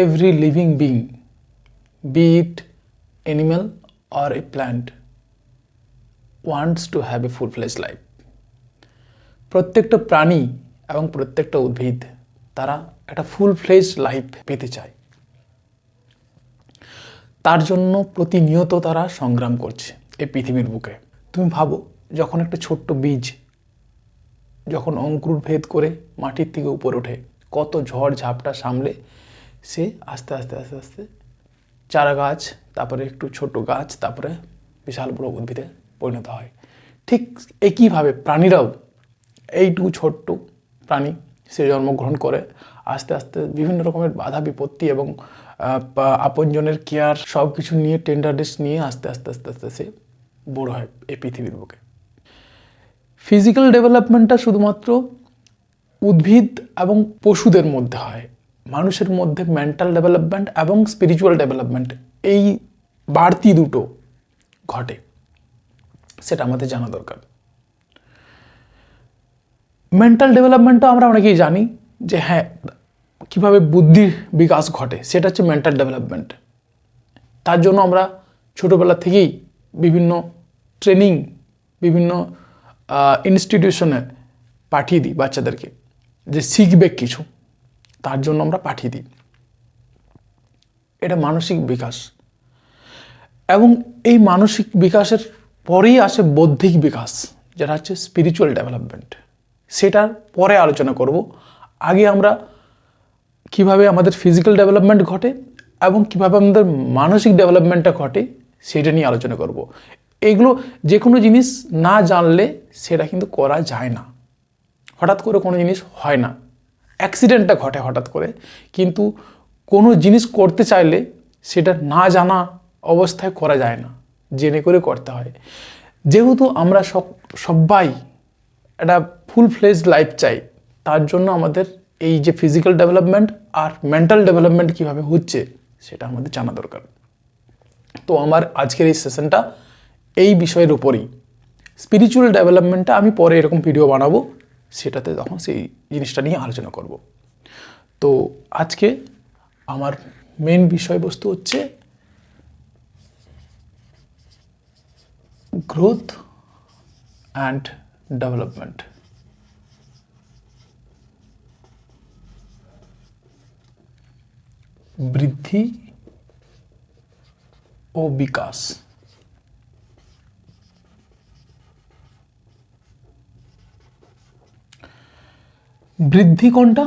every living being, be it animal or a plant, wants to have a full-fledged life. প্রত্যেকটা প্রাণী এবং প্রত্যেকটা উদ্ভিদ তারা একটা ফুল-ফ্লেজড লাইফ পেতে চায়। তার জন্য প্রতিনিয়ত তারা সংগ্রাম করছে এই পৃথিবীর বুকে। তুমি ভাবো, যখন একটা ছোট্ট বীজ যখন অঙ্কুর ভেদ করে মাটির থেকে উপরে ওঠে, কত ঝড় ঝাপটা সামলে সে আস্তে আস্তে আস্তে আস্তে চারা গাছ, তারপরে একটু ছোট গাছ, তারপরে বিশাল বড় উদ্ভিদে পরিণত হয়। ঠিক একইভাবে প্রাণীরাও এইটুকু ছোট্ট প্রাণী সে জন্মগ্রহণ করে আস্তে আস্তে বিভিন্ন রকমের বাধা বিপত্তি এবং আপনজনের কেয়ার সব কিছু নিয়ে টেন্ডারনেস নিয়ে আস্তে আস্তে আস্তে আস্তে সে বড় হয় এই পৃথিবীর বুকে। ফিজিক্যাল ডেভেলপমেন্টটা শুধুমাত্র উদ্ভিদ এবং পশুদের মধ্যে হয়, মানুষের মধ্যে মেন্টাল ডেভেলপমেন্ট এবং স্পিরিচুয়াল ডেভেলপমেন্ট এই বাড়তি দুটো ঘটে, সেটা আমাদের জানা দরকার। মেন্টাল ডেভেলপমেন্টটা আমরা অনেকেই জানি যে হ্যাঁ কীভাবে বুদ্ধির বিকাশ ঘটে, সেটা হচ্ছে মেন্টাল ডেভেলপমেন্ট। তার জন্য আমরা ছোটোবেলা থেকেই বিভিন্ন ট্রেনিং, বিভিন্ন ইনস্টিটিউশনে পাঠিয়ে দিই বাচ্চাদেরকে, যে শিখবে কিছু, তার জন্য আমরা পাঠিয়ে দিই। এটা মানসিক বিকাশ, এবং এই মানসিক বিকাশের পরেই আসে বৌদ্ধিক বিকাশ, যেটা হচ্ছে স্পিরিচুয়াল ডেভেলপমেন্ট। সেটার পরে আলোচনা করব। আগে আমরা কিভাবে আমাদের ফিজিক্যাল ডেভেলপমেন্ট ঘটে এবং কিভাবে আমাদের মানসিক ডেভেলপমেন্টটা ঘটে সেটা নিয়ে আলোচনা করব। এগুলো যে কোনো জিনিস না জানলে সেটা কিন্তু করা যায় না। হঠাৎ করে কোনো জিনিস হয় না, অ্যাক্সিডেন্টটা ঘটে হঠাৎ করে, কিন্তু কোনো জিনিস করতে চাইলে সেটা না জানা অবস্থায় করা যায় না, জেনে করে করতে হয়। যেহেতু আমরা সবাই একটা ফুল-ফ্লেজড লাইফ চাই, তার জন্য আমাদের এই যে ফিজিক্যাল ডেভেলপমেন্ট আর মেন্টাল ডেভেলপমেন্ট কীভাবে হচ্ছে সেটা আমাদের জানা দরকার। তো আমার আজকের এই সেশনটা এই বিষয়ের উপরেই। স্পিরিচুয়াল ডেভেলপমেন্টটা আমি পরে এরকম ভিডিও বানাবো, সেটাতে তখন সেই জিনিসটা নিয়ে আলোচনা করব। তো আজকে আমার মেন বিষয়বস্তু হচ্ছে গ্রোথ অ্যান্ড ডেভেলপমেন্ট। বৃদ্ধি ও বিকাশ। বৃদ্ধি কোনটা?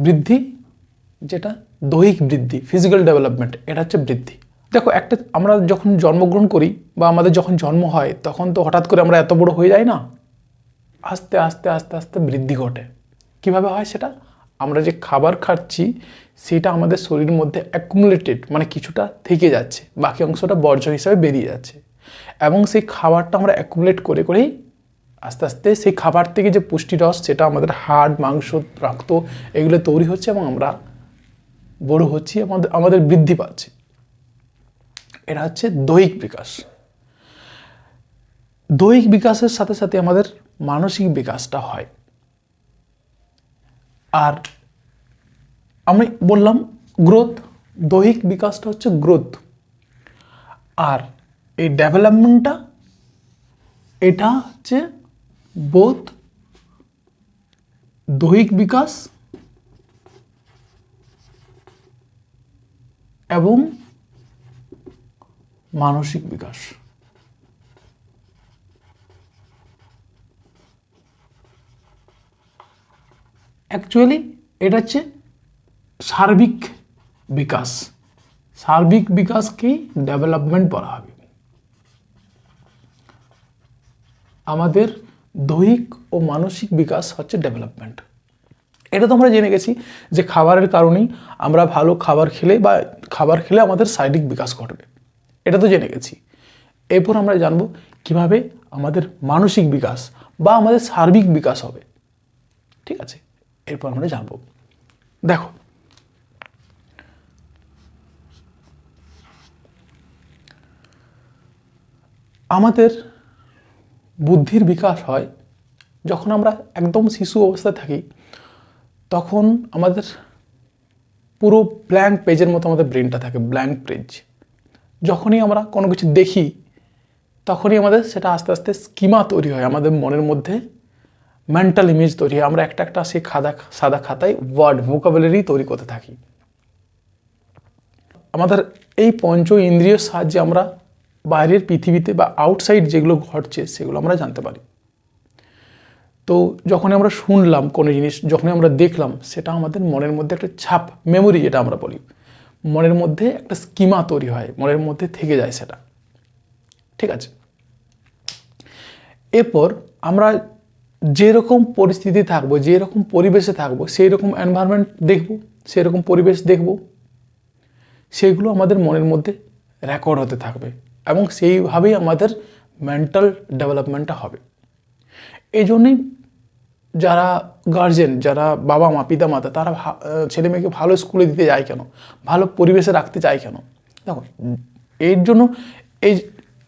বৃদ্ধি যেটা দৈহিক বৃদ্ধি, ফিজিক্যাল ডেভেলপমেন্ট, এটা হচ্ছে বৃদ্ধি। দেখো, আমরা যখন জন্মগ্রহণ করি বা আমাদের যখন জন্ম হয়, তখন তো হঠাৎ করে আমরা এত বড় হয়ে যাই না, আস্তে আস্তে আস্তে আস্তে বৃদ্ধি ঘটে। কিভাবে হয় সেটা? আমরা যে খাবার খাচ্ছি সেটা আমাদের শরীরের মধ্যে অ্যাকুমুলেটেড, মানে কিছুটা থেকে যাচ্ছে, বাকি অংশটা বর্জ্য হিসাবে বেরিয়ে যাচ্ছে, এবং সেই খাবারটা আমরা অ্যাকুমুলেট করে করেই আস্তে আস্তে সেই খাবার থেকে যে পুষ্টিরস, সেটা আমাদের হাড়, মাংস, রক্ত এগুলো তৈরি হচ্ছে এবং আমরা বড় হচ্ছি, আমাদের বৃদ্ধি পাচ্ছে। এটা হচ্ছে দৈহিক বিকাশ। দৈহিক বিকাশের সাথে সাথে আমাদের মানসিক বিকাশটা হয়। আর আমি বললাম গ্রোথ, দৈহিক বিকাশটা হচ্ছে গ্রোথ, আর এই ডেভেলপমেন্টটা এটা হচ্ছে বোথ দৈহিক বিকাশ এবং মানসিক বিকাশ। অ্যাকচুয়ালি এটা হচ্ছে সার্বিক বিকাশ। সার্বিক বিকাশকেই ডেভেলপমেন্ট বলা হবে। আমাদের দৈহিক ও মানসিক বিকাশ হচ্ছে ডেভেলপমেন্ট। এটা তো আমরা জেনে গেছি যে খাবারের কারণেই আমরা ভালো খাবার খেলে বা খাবার খেলে আমাদের শারীরিক বিকাশ ঘটবে, এটা তো জেনে গেছি। এরপর আমরা জানবো কিভাবে আমাদের মানসিক বিকাশ বা আমাদের সার্বিক বিকাশ হবে। ঠিক আছে, এরপর আমরা জানবো। দেখো, আমাদের বুদ্ধির বিকাশ হয় যখন আমরা একদম শিশু অবস্থায় থাকি, তখন আমাদের পুরো ব্ল্যাঙ্ক পেজের মতো আমাদের ব্রেনটা থাকে, ব্ল্যাঙ্ক পেজ। যখনই আমরা কোনো কিছু দেখি তখনই আমাদের সেটা আস্তে আস্তে স্কিমা তৈরি হয়, আমাদের মনের মধ্যে মেন্টাল ইমেজ তৈরি হয়। আমরা একটা একটা সেই সাদা খাতায় ওয়ার্ড ভোকাবুলারি তৈরি করতে থাকি। আমাদের এই পঞ্চ ইন্দ্রিয়ের সাহায্যে আমরা বাইরের পৃথিবীতে বা আউটসাইড যেগুলো ঘটছে সেগুলো আমরা জানতে পারি। তো যখন আমরা শুনলাম কোনো জিনিস, যখন আমরা দেখলাম, সেটা আমাদের মনের মধ্যে একটা ছাপ, মেমোরি যেটা আমরা বলি, মনের মধ্যে একটা স্কিমা তৈরি হয়, মনের মধ্যে থেকে যায় সেটা। ঠিক আছে, এরপর আমরা যেরকম পরিস্থিতি থাকবো, যেরকম পরিবেশে থাকবো, সেই রকম এনভায়রনমেন্ট দেখব, সেই রকম পরিবেশ দেখব, সেগুলো আমাদের মনের মধ্যে রেকর্ড হতে থাকবে এবং সেইভাবেই আমাদের মেন্টাল ডেভেলপমেন্টটা হবে। এই জন্যই যারা গার্জেন, যারা বাবা মা, পিতা মাতা, তারা ছেলে মেয়েকে ভালো স্কুলে দিতে যায় কেন, ভালো পরিবেশে রাখতে চায় কেন? দেখো, এর জন্য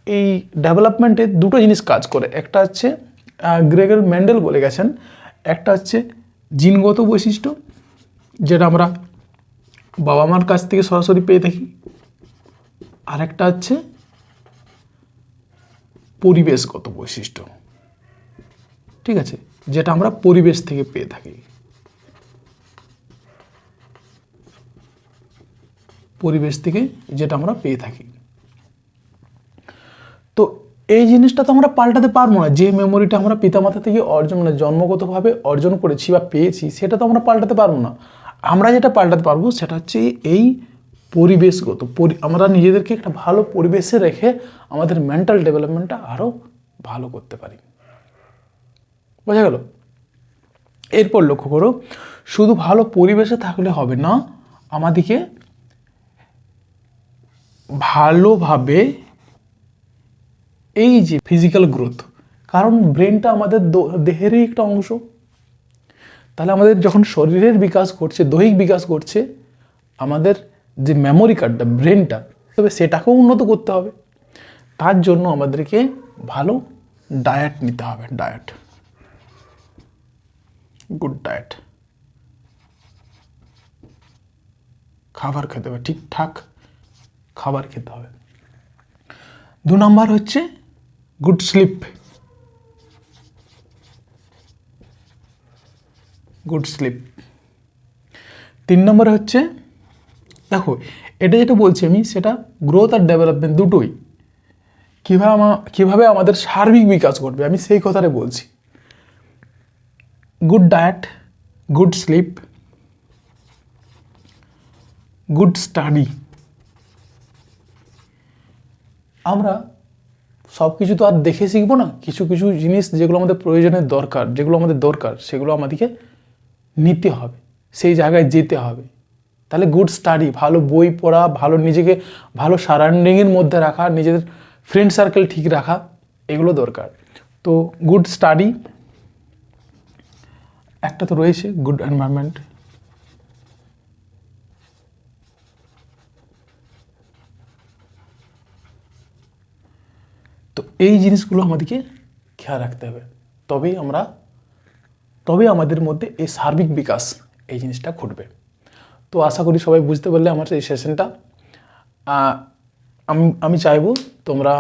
এই ডেভেলপমেন্টে দুটো জিনিস কাজ করে। একটা হচ্ছে গ্রেগর মেন্ডেল বলে গেছেন, একটা হচ্ছে জিনগত বৈশিষ্ট্য, যেটা আমরা বাবা মার কাছ থেকে সরাসরি পেয়ে থাকি, আর একটা হচ্ছে পরিবেশগত বৈশিষ্ট্য। ঠিক আছে, যেটা আমরা পরিবেশ থেকে পেয়ে থাকি। পরিবেশ থেকে যেটা আমরা পেয়ে থাকি। তো এই জিনিসটা তো আমরা পাল্টাতে পারবো না। যে মেমোরিটা আমরা পিতামাতা থেকে জন্মগতভাবে অর্জন করেছি বা পেয়েছি, সেটা তো আমরা পাল্টাতে পারবো না। আমরা যেটা পাল্টাতে পারবো সেটা হচ্ছে এই পরিবেশগত। আমরা নিজেদেরকে একটা ভালো পরিবেশে রেখে আমাদের মেন্টাল ডেভেলপমেন্টটা আরও ভালো করতে পারি। বোঝা গেল? এরপর লক্ষ্য করো, শুধু ভালো পরিবেশে থাকলে হবে না, আমাদেরকে ভালোভাবে এই যে ফিজিক্যাল গ্রোথ, কারণ ব্রেনটা আমাদের দেহেরই একটা অংশ। তাহলে আমাদের যখন শরীরের বিকাশ ঘটছে, দৈহিক বিকাশ ঘটছে, আমাদের যে মেমোরি কার্ডটা, ব্রেনটা, তবে সেটাকেও উন্নত করতে হবে। তার জন্য আমাদেরকে ভালো ডায়েট নিতে হবে। ডায়েট, গুড ডায়েট, খাবার খেতে হবে, ঠিকঠাক খাবার খেতে হবে। 2 নম্বর হচ্ছে গুড স্লিপ। Good slip. 3 নম্বরে হচ্ছে, দেখো এটা যেটা বলছি আমি, সেটা গ্রোথ আর ডেভেলপমেন্ট দুটোই। কীভাবে আমাদের সার্বিক বিকাশ ঘটবে, আমি সেই কথাটাই বলছি। Good diet, good sleep, good study. আমরা সব কিছু তো আর দেখে শিখবো না। কিছু কিছু জিনিস যেগুলো আমাদের প্রয়োজনের দরকার, সেগুলো আমাদেরকে নিতে হবে, সেই জায়গায় যেতে হবে। তাহলে গুড স্টাডি, ভালো বই পড়া, ভালো নিজেকে ভালো সারাউন্ডিংয়ের মধ্যে রাখা, নিজেদের ফ্রেন্ড সার্কেল ঠিক রাখা, এগুলো দরকার। তো গুড স্টাডি একটা তো রয়েছে, গুড এনভায়রনমেন্ট। তো এই জিনিসগুলো আমাদেরকে খেয়াল রাখতে হবে, তবেই আমাদের মধ্যে এই সার্বিক বিকাশ, এই জিনিসটা ঘটবে। তো আশা করি সবাই বুঝতে পারলে আমার এই সেশনটা। আমি চাইবো তোমরা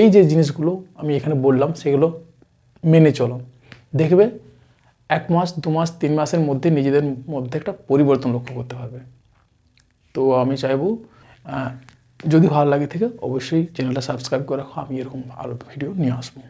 এই যে জিনিসগুলো আমি এখানে বললাম সেগুলো মেনে চলো, দেখবে 1 মাস 2 মাস 3 মাসের মধ্যে নিজেদের মধ্যে একটা পরিবর্তন লক্ষ্য করতে পারবে। তো আমি চাইবো যদি ভালো লাগে থাকে অবশ্যই চ্যানেলটা সাবস্ক্রাইব করে রাখো, আমি এরকম আরও ভিডিও নিয়ে আসবো।